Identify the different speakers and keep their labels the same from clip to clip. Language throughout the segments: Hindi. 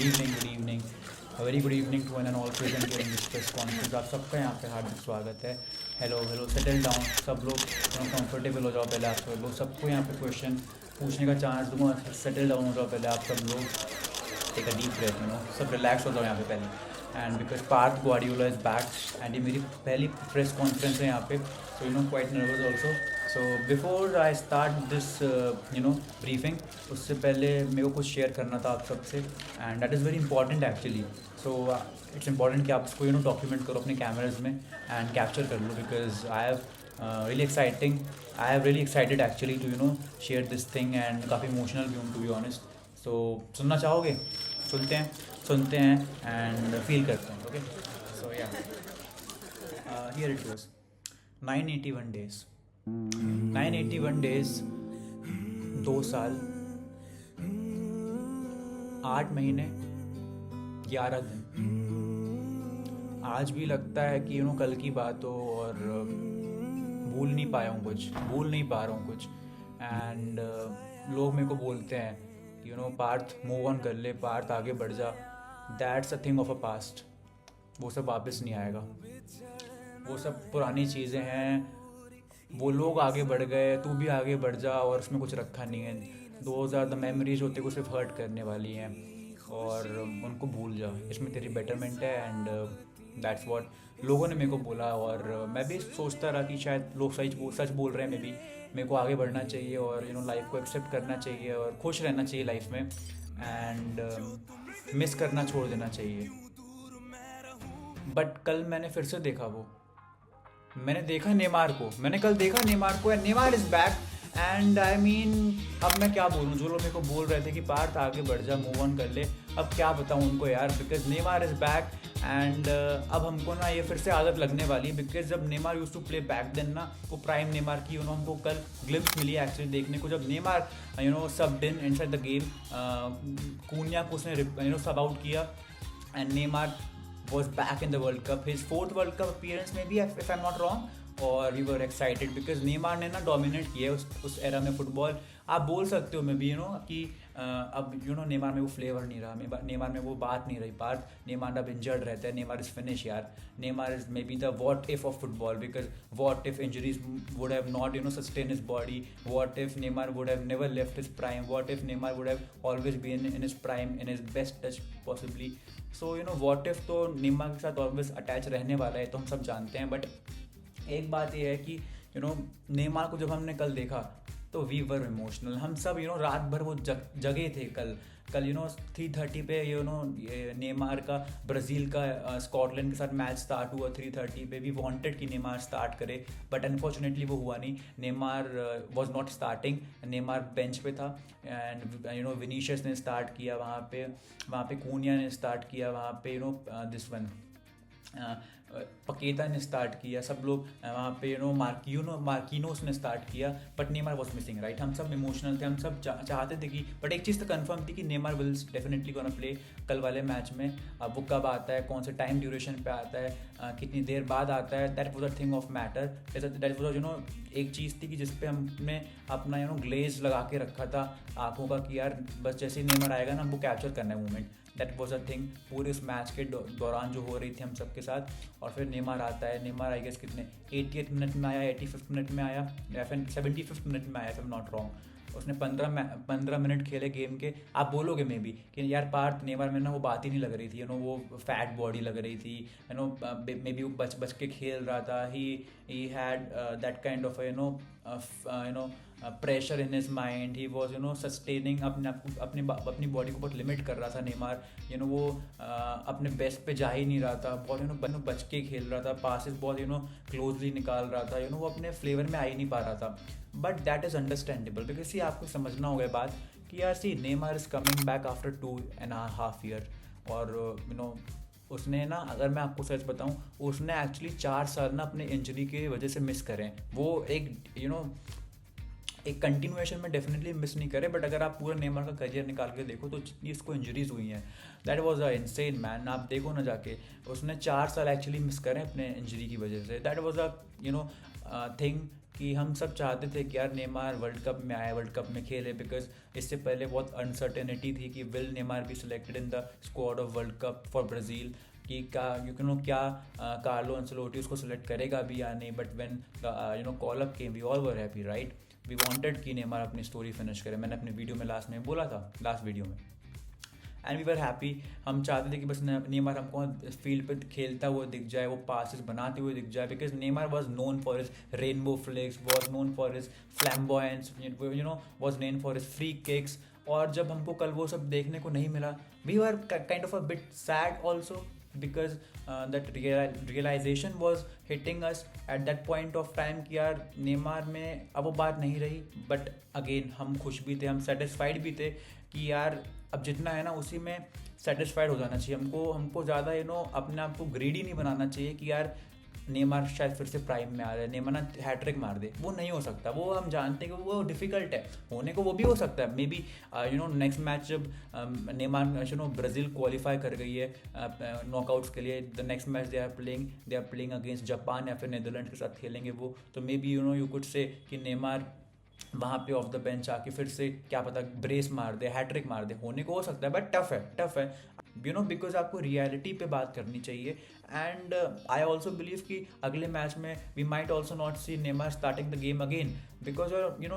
Speaker 1: Good evening very good evening to one and all present during this press conference. आप सबका यहाँ पे हार्दिक स्वागत है। हेलो हेलो, सेटल डाउन सब लोग, कंफर्टेबल हो जाओ पहले आप सब लोग। सबको यहाँ पे क्वेश्चन पूछने का चांस दूंगा। सेटल डाउन हो जाओ पहले आप सब लोग। टेक अ डीप ब्रेथ, सब रिलैक्स हो जाओ यहाँ पे पहले। एंड बिकॉज पार्थ ग्वार्डियोला इज़ बैक एंड ये मेरी पहली प्रेस कॉन्फ्रेंस है यहाँ पे, so quite nervous also. So before I start this briefing, उससे पहले मेरे को कुछ शेयर करना था आप सबसे, and that is very important actually. So it's important कि आप इसको डॉक्यूमेंट करो अपने कैमराज में एंड कैप्चर कर लो, because I have really excited actually to share this thing, and काफ़ी इमोशनल भी हूँ टू बी ऑनेस्ट। सो सुनना चाहोगे? सुनते हैं एंड फील करते हैं। ओके, सो या here it was 981 days. 981 days, 2 साल, 8 महीने, 11 दिन। आज भी लगता है कि कल की बात हो और भूल नहीं पा रहा हूँ कुछ। एंड लोग मेरे को बोलते हैं पार्थ मूव ऑन कर ले, पार्थ आगे बढ़ जा। That's a thing of a past. वो सब वापस नहीं आएगा, वो सब पुरानी चीज़ें हैं। वो लोग आगे बढ़ गए, तू भी आगे बढ़ जा, और उसमें कुछ रखा नहीं है। 2000 द मेमोरीज होते को सिर्फ हर्ट करने वाली हैं, और उनको भूल जा। इसमें तेरी बेटरमेंट है, एंड दैट्स व्हाट लोगों ने मेरे को बोला। और मैं भी सोचता रहा कि शायद लोग सच बोल रहे हैं। मेरे को आगे बढ़ना चाहिए और लाइफ को एक्सेप्ट करना चाहिए और खुश रहना चाहिए लाइफ में, एंड मिस करना छोड़ देना चाहिए। बट कल मैंने फिर से देखा मैंने कल देखा नेमार को, and Neymar is back. And I mean, अब मैं क्या बोलूँ? जो लोग मेरे को बोल रहे थे कि पार्थ आगे बढ़ जा, मूव ऑन कर ले, अब क्या बताऊँ उनको यार, because Neymar is back. And अब हमको ना ये फिर से आदत लगने वाली है, बिकॉज जब Neymar use to play back then ना, वो प्राइम नेमार की हमको कल ग्लिम्स मिली है एक्चुअली देखने को, जब नेमार सब in inside the game. Kuniya को उसने सब आउट किया, and Neymar was back in the World Cup, his 4th World Cup appearance maybe, if I'm not wrong. और we were excited because Neymar ने ना डोमिनेट किया है उस एरा में फुटबॉल। आप बोल सकते हो मे बी कि अब नेमार में वो फ्लेवर नहीं रहा, नेमार में वो बात नहीं रही। पार्थ नेमार अब इंजर्ड रहता है, नेमार इज़ फिनिश यार। Neymar is may be the what if of football, because what if injuries would have not sustain his body, what if Neymar would have never left his prime, what if Neymar would have always been in his prime, in his best touch possibly. So what if तो नेमार के साथ ऑलवेज अटैच रहने वाला है, तो हम सब जानते हैं। बट एक बात ये है कि नेमार को जब हमने कल देखा तो वी वर इमोशनल। हम सब रात भर वो जगे थे कल 3:30 पे ये नेमार का ब्राज़ील का स्कॉटलैंड के साथ मैच स्टार्ट हुआ 3:30 पे। वी वांटेड कि नेमार स्टार्ट करे, बट अनफॉर्चुनेटली वो हुआ नहीं। Neymar was not starting, Neymar bench पे था। एंड विनीशियस ने स्टार्ट किया वहाँ पे कूनिया ने स्टार्ट किया वहाँ पे दिस वन पकेता ने स्टार्ट किया, सब लोग वहाँ पे मार्किनोस ने स्टार्ट किया, but Neymar was missing right. हम सब इमोशनल थे, हम सब चाहते थे कि, बट एक चीज़ तो कंफर्म थी कि Neymar will definitely gonna play कल वाले मैच में। अब वो कब आता है, कौन से टाइम ड्यूरेशन पे आता है, कितनी देर बाद आता है, that was a thing of matter. That was एक चीज़ थी कि जिसपे हमने अपना ग्लेज लगा के रखा था आँखों का कि यार बस जैसे ही नेमार आएगा ना, हमको कैप्चर करना है moment. That was a thing पूरे उस मैच के दौरान जो हो रही थी हम सब के साथ। और फिर नेमार आता है, नेमार आई गेस कितने 88th मिनट में आया, 85th मिनट में आया, या फिर 75th मिनट में आया, if I am not wrong. उसने 15 मिनट खेले गेम के। आप बोलोगे मे बी कि यार पार्थ नेमार में ना वो बात ही नहीं लग रही थी, वो फैट बॉडी लग रही थी, मे बी वो बच के खेल रहा था। He had that kind of pressure in his mind. He was sustaining अपनी बॉडी को बहुत लिमिट कर रहा था नेमार। वो अपने बेस्ट पे जा ही नहीं रहा था, बहुत बच के खेल रहा था, पासेस बहुत क्लोजली निकाल रहा था, वो अपने फ्लेवर में आ ही नहीं पा रहा था। But that is understandable, because आपको समझना होगा बात कि यार Neymar is coming back after 2.5 years। और उसने ना, अगर मैं आपको सच बताऊं, उसने एक्चुअली 4 साल ना अपने इंजरी की वजह से मिस करें। वो एक कंटिन्यूएशन में डेफिनेटली मिस नहीं करे, बट अगर आप पूरा नेमार का करियर निकाल के देखो तो जितनी इसको इंजरीज हुई हैं, that was a insane man. आप देखो ना जाके, उसने 4 साल एक्चुअली मिस करें अपने इंजरी की वजह से। दैट वाज अ थिंग कि हम सब चाहते थे कि यार नेमार वर्ल्ड कप में आए, वर्ल्ड कप में खेले, बिकॉज इससे पहले बहुत अनसर्टेनिटी थी कि will Neymar be selected in the squad of world Cup for Brazil, कि क्या कार्लो अंसेलोटी उसको सिलेक्ट करेगा भी या नहीं. But when call up came we all were happy, right. We wanted कि नेमार अपनी स्टोरी फिनिश करे. मैंने अपने वीडियो में लास्ट में बोला था, लास्ट वीडियो में. And we were happy. हम चाहते थे कि बस नेमार हमको फील्ड पे खेलता हुआ दिख जाए, वो पासिस बनाते हुए दिख जाए, because Neymar was known for his rainbow flicks, was known for his flamboyance, was known for his free kicks. और जब हमको कल वो सब देखने को नहीं मिला, we were kind of a bit sad also, because that realization was hitting us at that point of time कि यार नेमार में अब वो बात नहीं रही. बट अगेन हम खुश भी थे, हम सेटिस्फाइड भी थे कि यार अब जितना है ना उसी में सेटिस्फाइड हो जाना चाहिए. हमको ज़्यादा अपने आप को ग्रीडी नहीं बनाना चाहिए कि यार नेमार शायद फिर से प्राइम में आ रहा है, नेमार ना हैट्रिक मार दे. वो नहीं हो सकता, वो हम जानते हैं कि वो डिफ़िकल्ट है होने को. वो भी हो सकता है मे बी नेक्स्ट मैच जब नेमार ब्राज़ील क्वालिफाई कर गई है नॉकआउट्स के लिए, the next match they are playing against Japan या फिर नीदरलैंड के साथ खेलेंगे वो, तो may be you could say कि नेमार वहाँ पे ऑफ द बेंच आके फिर से क्या पता ब्रेस मार दे, हैट्रिक मार दे. होने को हो सकता है, बट टफ है बिकॉज आपको रियलिटी पे बात करनी चाहिए. एंड आई ऑल्सो बिलीव कि अगले मैच में we might also not see Neymar starting the game again, because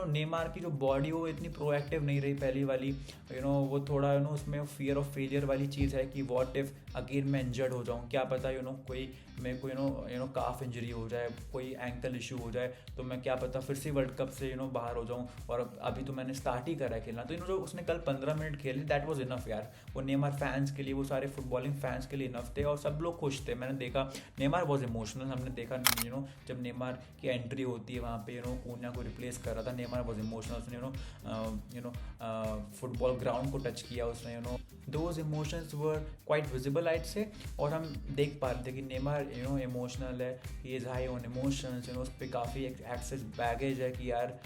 Speaker 1: Neymar की जो बॉडी वो इतनी प्रोएक्टिव नहीं रही पहली वाली. वो थोड़ा उसमें फियर ऑफ फेलियर वाली चीज़ है कि व्हाट इफ अगेन मैं इंजर्ड हो जाऊँ, क्या पता कोई मेरे को काफ इंजरी हो जाए, कोई एंकल इशू हो जाए, तो मैं क्या पता फिर से वर्ल्ड कप से बाहर हो जाऊँ. और अभी तो मैंने स्टार्ट ही करा है खेलना. तो जो उसने कल 15 मिनट खेले, दैट वाज इनफ यार. वो नेमार फैंस के लिए, वो सारे फुटबॉलिंग फैंस के लिए इनफ थे और सब लोग खुश थे. मैंने देखा नेमार वॉज इमोशनल. हमने देखा जब नेमार की एंट्री होती है वहाँ पे कून्या को रिप्लेस कर रहा था, नेमार वॉज इमोशनल. उसने फुटबॉल ग्राउंड को टच किया उसने. Those emotions were quite visible आइट से. और हम देख पा रहे थे कि नेमार इमोशनल है, he is high on emotions. उस पर काफ़ी एक्सेस बैगेज है कि यार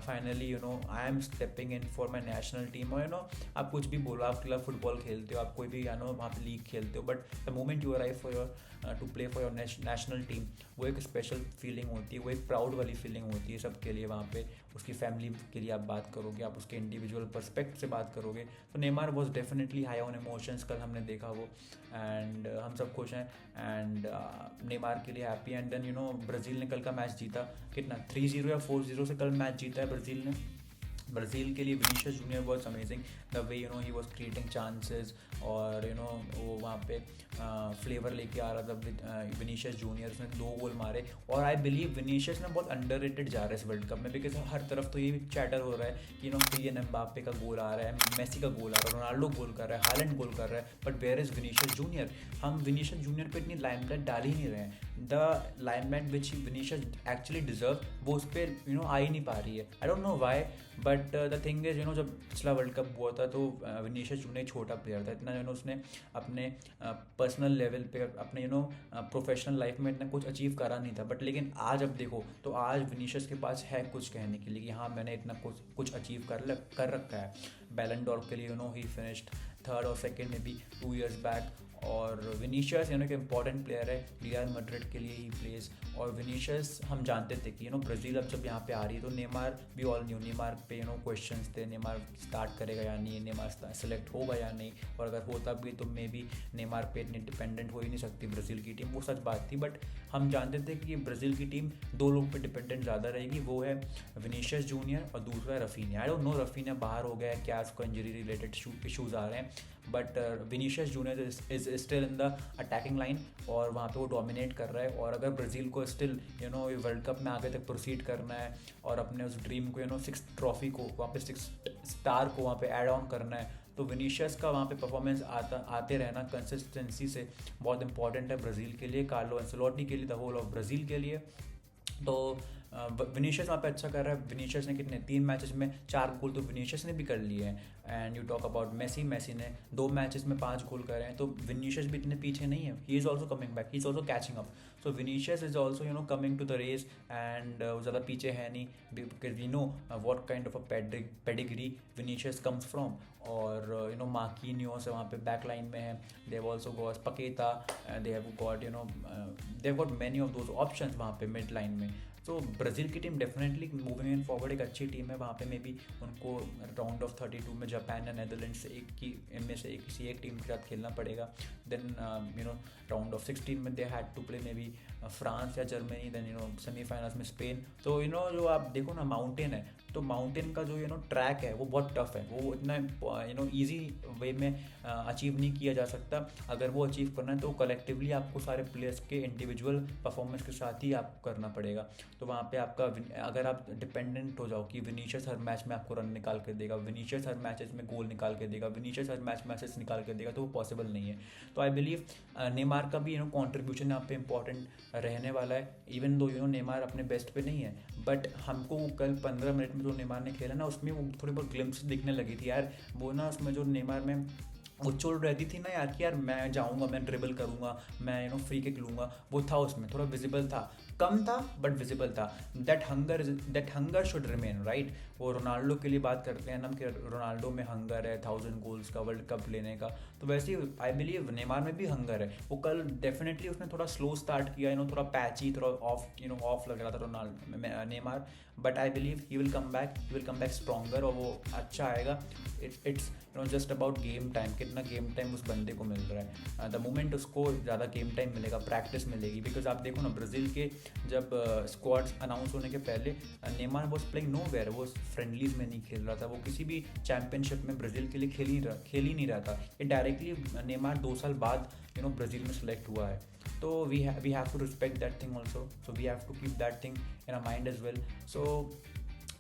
Speaker 1: finally I am stepping in for my national team. और आप कुछ भी बोलो, आप क्लब फुटबॉल खेलते हो, आप कोई भी वहाँ पे लीग खेलते हो, but the moment you arrive for your to play for your national team, वो एक स्पेशल फीलिंग होती है, वो एक प्राउड वाली फीलिंग होती है सबके लिए. वहाँ पे उसकी फैमिली के लिए आप बात करोगे, आप उसके इंडिविजुअल पर्सपेक्ट से बात करोगे. तो Neymar was definitely high on emotions. कल हमने देखा वो, एंड हम सब खुश हैं एंड नेमार के लिए हैप्पी. एंड देन ब्राज़ील ने कल का मैच जीता, कितना 3-0 या 4-0 से कल मैच जीता है ब्राज़ील ने. ब्राज़ील के लिए Vinicius junior was amazing, the way he was creating chances. और वो वहाँ पे फ्लेवर लेके आ रहा था विनीशियस जूनियर. उसने 2 गोल मारे. और आई बिलीव विनीशियस ने बहुत अंडररेटेड जा रहा है इस वर्ल्ड कप में, बिकॉज हर तरफ तो ये चैटर हो रहा है कि किलियन एम्बाप्पे का गोल आ रहा है, मेसी का गोल आ रहा है, रोनाल्डो गोल कर रहा है, हालैंड गोल कर रहा है, but where is Vinicius junior. हम विनीशियस जूनियर पे इतनी लाइमलाइट डाल ही नहीं रहे हैं. The limelight which Vinicius actually deserve, वो उस पर आ ही नहीं पा रही है. I don't know why, but the thing is जब पिछला वर्ल्ड कप हुआ था तो विनीशियस जूनियर छोटा प्लेयर था. इतना उसने अपने पर्सनल लेवल पे, अपने प्रोफेशनल लाइफ में इतना कुछ अचीव करा नहीं था. बट लेकिन आज अब देखो तो आज विनीशियस के पास है कुछ कहने के लिए कि हाँ मैंने इतना कुछ अचीव कर रखा है. बैलन डॉर के लिए ही फिनिश्ड 3rd और 2nd में भी 2 years बैक. और विनीशियस एक इम्पॉर्टेंट प्लेयर है, रियल मैड्रिड के लिए ही प्लेस. और विनीशियस हम जानते थे कि ब्राज़ील अब जब यहाँ पे आ रही है तो नेमार भी ऑल न्यू. नेमार पे क्वेश्चंस थे, नेमार स्टार्ट करेगा या नहीं, नेमार सेलेक्ट होगा या नहीं, और अगर होता भी तो मे बी नेमार पे इतनी डिपेंडेंट हो ही नहीं सकती ब्राज़ील की टीम. वो सच बात थी, बट हम जानते थे कि ब्राज़ील की टीम 2 लोग पे डिपेंडेंट ज़्यादा रहेगी. वो है विनीशियस जूनियर और दूसरा है Raphinha. I don't no Raphinha बाहर हो गया है क्या, उसको इंजरी रिलेटेड इशूज़ आ रहे हैं, but Vinicius junior is still in the attacking line और वहाँ पे वो डोमिनेट कर रहा है. और अगर ब्राज़ील को स्टिल वर्ल्ड कप में आगे तक प्रोसीड करना है और अपने उस ड्रीम को 6th ट्रॉफी को वहाँ पे 6th स्टार को वहाँ पे ऐड ऑन करना है, तो विनीशियस का वहाँ पे परफॉर्मेंस आते रहना कंसिस्टेंसी से बहुत इंपॉर्टेंट है ब्राज़ील के लिए, कार्लो एंसेलोटी के लिए, द होल ऑफ ब्राज़ील के लिए. तो विनीशियस वहाँ पे अच्छा कर रहा है. विनीशियस ने कितने 3 मैचेस में 4 गोल तो विनीशियस ने भी कर लिए हैं. And you talk about Messi ने 2 मैचेस में 5 गोल करे हैं. तो विनीशियस भी इतने पीछे नहीं है, he is also coming back, he is also catching up. So Vinicius is also coming to the race. And ज़्यादा पीछे है नहीं, because we know what kind of a pedigree Vinicius comes from. और मार्किनियोस वहाँ पे बैक लाइन में है, they have also got Paqueta, they have got many of those options वहाँ पे मिड लाइन में. तो ब्राज़ील की team definitely moving in forward एक अच्छी टीम है। वहाँ पे मे बी उनको राउंड ऑफ 32 में जापान या नेदरलैंड से एक की इनमें से एक किसी एक टीम के साथ खेलना पड़ेगा। देन राउंड ऑफ 16 में they had to play may be France या जर्मनी, देन सेमीफाइनल्स में स्पेन। तो जो आप देखो ना माउंटेन है, तो माउंटेन का जो ट्रैक है वो बहुत टफ है, वो इतना ईजी वे में अचीव नहीं किया जा सकता। अगर वो अचीव करना है तो कलेक्टिवली आपको सारे प्लेयर्स के इंडिविजुअल परफॉर्मेंस के साथ ही आपको करना पड़ेगा। तो वहाँ पे आपका अगर आप डिपेंडेंट हो जाओ कि विनीशियस हर मैच में आपको रन निकाल के देगा, विनीशियस हर मैचेस में गोल निकाल के देगा, विनीशियस हर मैचेस निकाल के देगा, तो वो पॉसिबल नहीं है। तो आई बिलीव नेमार का भी कॉन्ट्रीब्यूशन यहाँ पे इंपॉर्टेंट रहने वाला है। इवन दो नेमार अपने बेस्ट पे नहीं है, बट हमको कल 15 मिनट में जो नेमार ने खेला ना, उसमें वो थोड़ी बहुत ग्लिम्स दिखने लगी थी यार। वो ना उसमें जो नेमार में वो चोल रहती थी ना यार कि यार मैं जाऊंगा, मैं ड्रिबल करूंगा, मैं फ्री किक लूंगा, वो था उसमें, थोड़ा विजिबल था, कम था बट विजिबल था। That hunger should remain, right. वो रोनाल्डो के लिए बात करते हैं ना कि रोनाल्डो में हंगर है 1000 गोल्स का, वर्ल्ड कप लेने का, तो वैसे ही आई बिलीव नेमार में भी हंगर है। वो कल डेफिनेटली उसने थोड़ा स्लो स्टार्ट किया, थोड़ा पैची, थोड़ा ऑफ लग रहा था Ronaldo Neymar, but I believe he will come back stronger, और वो अच्छा आएगा। It's just about game time, कितना गेम टाइम उस बंदे को मिल रहा है। द मोमेंट उसको ज़्यादा गेम टाइम मिलेगा, प्रैक्टिस मिलेगी, बिकॉज आप देखो ना ब्राज़ील के जब स्क्वाड्स अनाउंस होने के पहले Neymar was playing nowhere, वो फ्रेंडलीज में नहीं खेल रहा था, वो किसी भी चैंपियनशिप में ब्राज़ील के लिए खेल ही नहीं रहा था। ये डायरेक्टली नेमार 2 साल बाद ब्राज़ील में सेलेक्ट हुआ है। तो we have to respect that thing also, so we have to keep that thing in a mind as well. So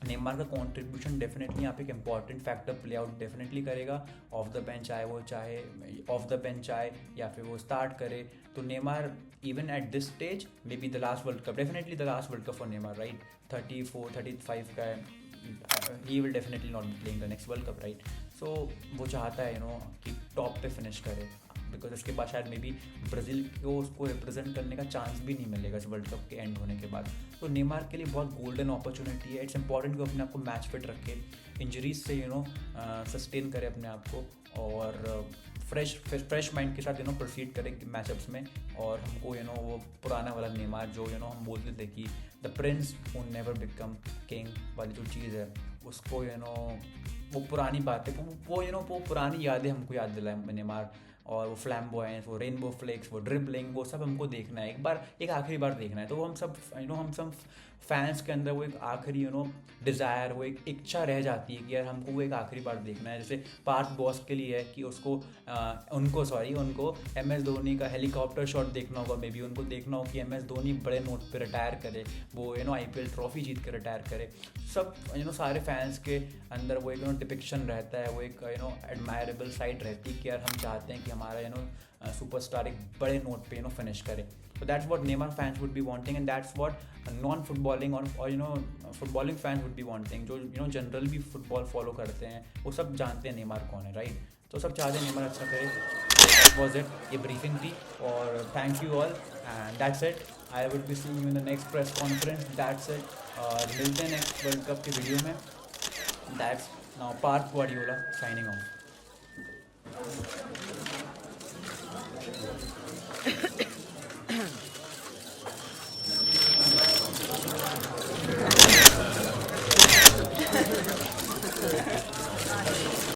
Speaker 1: Neymar का कंट्रीब्यूशन डेफिनेटली यहाँ पे एक important factor play out definitely करेगा। ऑफ द बेंच आए वो, चाहे ऑफ द बेंच आए या फिर वो स्टार्ट करे, तो Neymar even at this stage may be the last World Cup, definitely the last World Cup for Neymar, right. 34-35 का है, he will definitely not be playing the next world Cup, right. So वो चाहता है कि टॉप पे फिनिश करे, बिकॉज उसके बाद शायद मे बी ब्राज़ील को उसको रिप्रेजेंट करने का चांस भी नहीं मिलेगा इस वर्ल्ड कप के एंड होने के बाद। तो नेमार के लिए बहुत गोल्डन अपॉर्चुनिटी है। इट्स इंपॉर्टेंट कि अपने आप को मैच फिट रखे, इंजरीज से सस्टेन करे अपने आप को, और फ्रेश माइंड के साथ प्रोसीड करें मैचअप्स में। और हमको वो पुराना वाला नेमार जो हम बोलते थे कि the Prince who never become king वाली जो चीज़ है, उसको वो पुरानी बात है, वो पुरानी यादें हमको याद दिलाए नेमार। और वो फ्लैम्बॉयंस, वो रेनबो फ्लेक्स, वो ड्रिबलिंग, वो सब हमको देखना है एक आखिरी बार देखना है। तो वो हम सब फैंस के अंदर वो एक आखिरी डिज़ायर, वो एक इच्छा रह जाती है कि यार हमको वो एक आखिरी बार देखना है। जैसे पार्थ बॉस के लिए है कि उनको MS धोनी का हेलीकॉप्टर शॉट देखना होगा, मे बी उनको देखना हो कि MS धोनी बड़े नोट पे रिटायर करे, वो IPL ट्रॉफी जीत के रिटायर करे। सब सारे फैंस के अंदर वो एक डिपिक्शन रहता है, वो एक एडमायरेबल साइड रहती है कि यार हम चाहते हैं कि हमारा सुपरस्टार एक बड़े नोट पे फिनिश करे। So that's what Neymar fans would be wanting, and that's what non-footballing or footballing fans would be wanting. जो जनरल भी फुटबॉल फॉलो करते हैं वो सब जानते हैं नेमार कौन है, राइट। तो सब चाहते हैं नेमार अच्छा करे। That was it, ये ब्रीफिंग थी, और thank you all, and that's it. I would be seeing you in the next press conference, that's it. और मिलते हैं नेक्स्ट वर्ल्ड कप की वीडियो में। That's now Parth Guardiola signing of.